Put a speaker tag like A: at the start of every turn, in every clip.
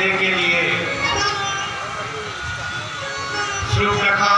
A: देने के लिए शुरू रखा।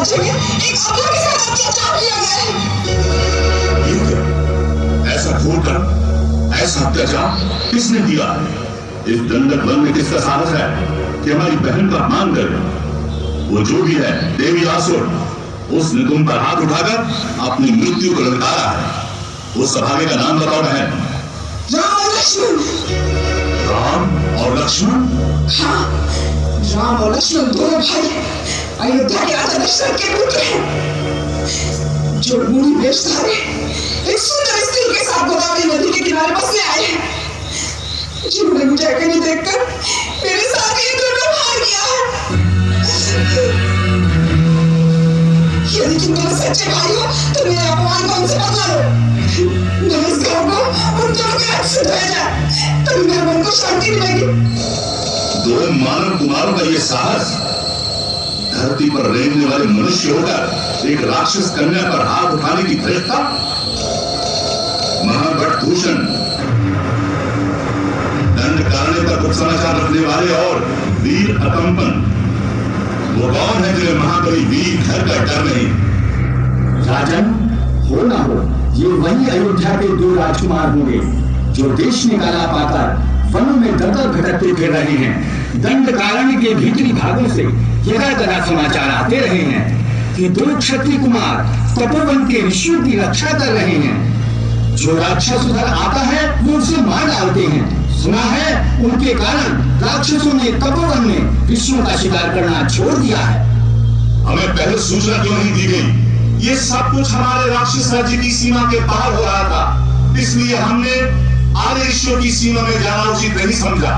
B: राज्य में एक अबला के साथ अत्याचार किया गया है।
C: ऐसा घोर कर्म, ऐसा अत्याचार किसने किया है? इस दंडक वन में किसका साहस है कि हमारी बहन का अपमान करे? वो जो भी है, देवी आसुर, उसने तुम पर हाथ उठाकर अपनी मृत्यु को ललकारा है। उस सभागे का नाम बताओ बहन।
B: राम और लक्ष्मण।
C: राम और लक्ष्मण?
B: हाँ, राम और लक्ष्मण दोनों भाई अयोध्या के राजा दशरथ के पुत्र हैं, जो मुनि वेशधारी एक सुंदर स्त्री के साथ गोदावरी नदी के किनारे बसने आए हैं, जिन्होंने मुझे अकेली देखकर मेरे साथ ये दुर्व्यवहार किया है। यदि तुम दोनों सच्चे भाई हो तो मेरे अपमान को हमसे बदला लो। मैं इस घर को उन दोनों के हाथ से धोया जाए, तभी मेरे मन को शांति मिलेगी।
C: दो मानव कुमारों का ये साहस, धरती पर रेंगने वाले मनुष्य होकर एक राक्षस कन्या पर हाथ उठाने की धृष्टता? महाभट्टभूषण, दंडकारण्य का गुप्त समाचार रखने वाले और वीर अकंपन, वो कौन है जिन्हें महाबली वीर घर का डर नहीं?
D: राजन, हो ना हो, ये वही अयोध्या के दो राजकुमार होंगे जो देश निकाला पाकर वनों में दर-दर भटकते फिर रहे हैं। दंडकारण्य के भीतरी भागों से जगह-जगह समाचार आते रहे हैं कि दो क्षत्रिय कुमार तपोवन के ऋषियों की रक्षा कर रहे हैं। जो राक्षस उधर आता है वो उसे मार डालते हैं। सुना है उनके कारण राक्षसों ने तपोवन में ऋषियों का शिकार करना छोड़ दिया है।
C: हमें पहले सूचना क्यों नहीं दी गई?
A: ये सब कुछ हमारे राक्षस राज्य की सीमा के बाहर हो रहा था, इसलिए हमने आर्य ऋषियों की सीमा में जाना उचित नहीं समझा।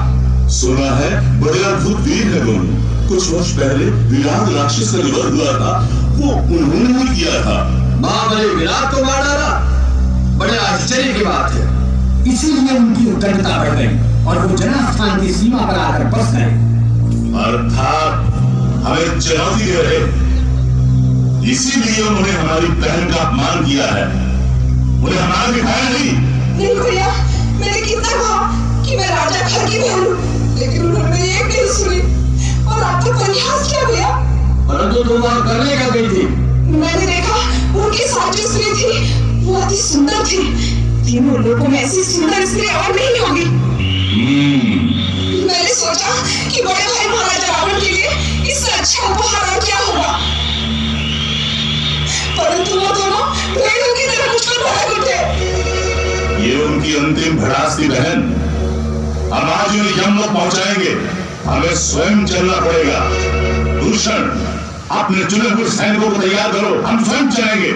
C: सुना है बड़े अद्भुत वीर है दोनों। कुछ वर्ष पहले विराट राक्षस का विरोध हुआ था, वो उन्होंने ही किया था।
D: महाबली विराट को मार डाला, बड़े आश्चर्य की बात है। इसीलिए उनकी उद्दंडता बढ़ गई और वो जनास्थान की सीमा पर आकर बस गए।
C: अर्थात हमें चुनौती दे रहे, इसीलिए उन्होंने हमारी बहन का अपमान किया है। उन्हें हमारा दिखाया नहीं
B: भैया, मैंने कितना कहा कि मैं राजा घर की बहन हूँ, लेकिन उन्होंने मेरी एक नहीं सुनी और आपका परिहास किया भैया।
D: परंतु तुम वहां करने क्या गई थी?
B: मैंने देखा उनकी साथ जो स्त्री थी वो अति सुंदर थी। तीनों लोगों में ऐसी सुंदर स्त्री और नहीं होगी। मैंने सोचा कि बड़े भाई महाराजा रावण के लिए इससे अच्छा उपहार और क्या होगा, परंतु वो दोनों भेड़ों की तरह मुझ पर भड़क उठे।
C: ये उनकी अंतिम भड़ास थी बहन। हम आज उन्हें यमलोक पहुंचाएंगे, हमें स्वयं चलना पड़ेगा। भूषण, अपने चुने हुए सैनिकों को तैयार करो, हम स्वयं चलेंगे।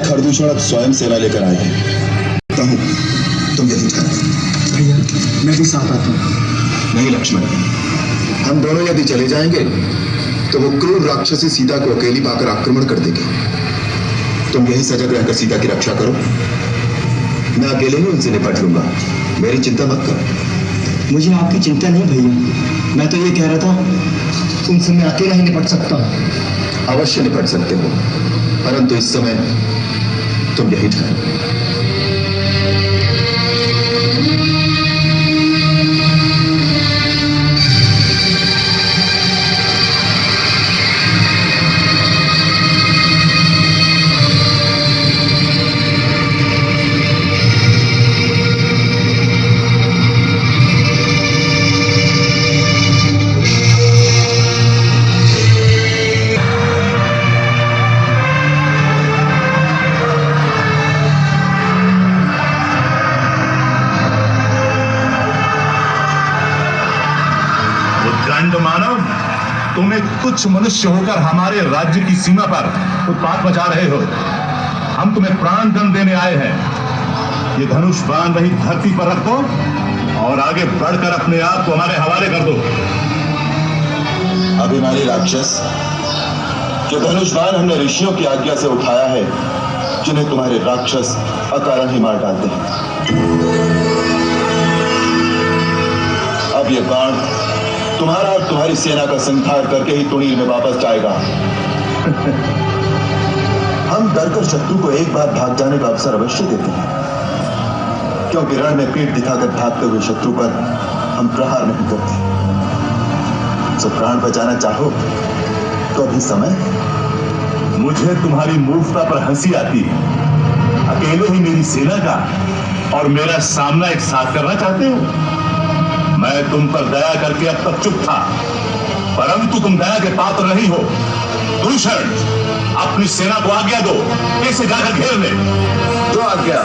E: खरदूषण अब स्वयं सेना लेकर आए हैं। तुम यही ठहरो।
D: भैया, मैं भी साथ आता हूँ।
E: नहीं लक्ष्मण, हम दोनों यदि चले जाएंगे तो वो क्रूर राक्षसी सीता को अकेली पाकर आक्रमण कर देगी। तुम यही सजग रहकर सीता की रक्षा करो, मैं अकेले ही उनसे निपट लूंगा। मेरी चिंता मत करो।
D: मुझे आपकी चिंता नहीं भैया, मैं तो ये कह रहा था उनसे मैं अकेला ही निपट सकता हूँ।
E: अवश्य निपट सकते हो, परंतु इस समय तुम यही ठहरो।
C: तुम एक तुच्छ मनुष्य होकर हमारे राज्य की सीमा पर उत्पात मचा रहे हो। हम तुम्हें प्राण दंड देने आए हैं। ये धनुष बाण वही धरती पर रखो और आगे बढ़कर अपने आप को हमारे हवाले कर दो।
E: अभिमानी राक्षस, जो धनुष बाण हमने ऋषियों की आज्ञा से उठाया है, जिन्हें तुम्हारे राक्षस अकारण ही मार डालते हैं। अब ये बाण तुम्हारा और तुम्हारी सेना का संहार करके ही तुणीर में वापस जाएगा। हम डरकर शत्रु को एक बार भाग जाने का अवसर अवश्य देते हैं, क्योंकि रण में पीठ दिखाकर भागते हुए शत्रु पर हम प्रहार नहीं करते। तो प्राण बचाना चाहो तो अभी समय।
C: मुझे तुम्हारी मूर्खता पर हंसी आती है। अकेले ही मेरी सेना का और मेरा सामना एक साथ करना चाहते हो। मैं तुम पर दया करके अब तक चुप था, परंतु तुम दया के पात्र नहीं हो। दूषण, अपनी सेना को आज्ञा दो, इसे जाकर घेर ले।
E: जो आज्ञा।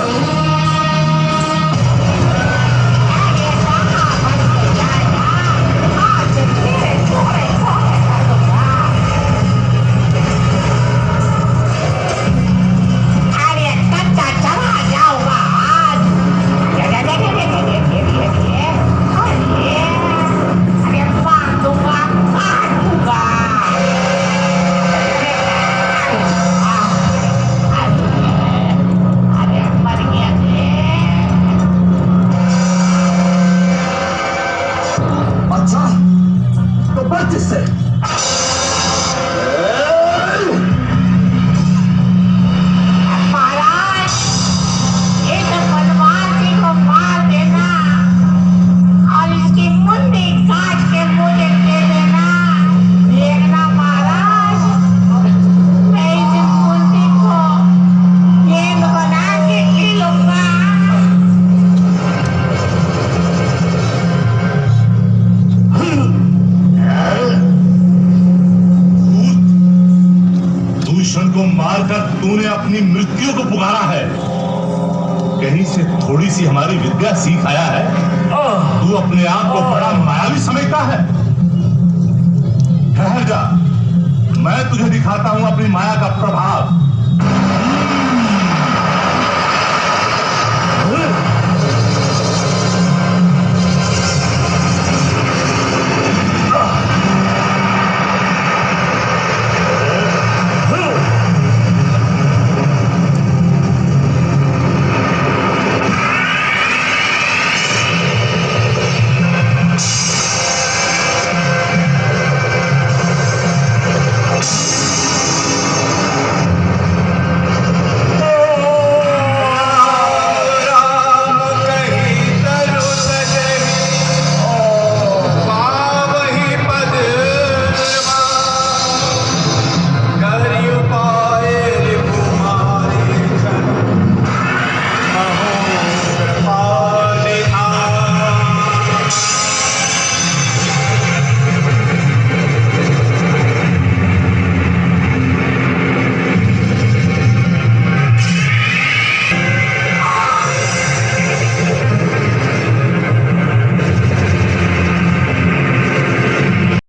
C: तूने अपनी मृत्यु को पुकारा है। कहीं से थोड़ी सी हमारी विद्या सीख आया है। तू अपने आप को बड़ा मायावी समझता है। ठहर जा, मैं तुझे दिखाता हूं अपनी माया का प्रभाव।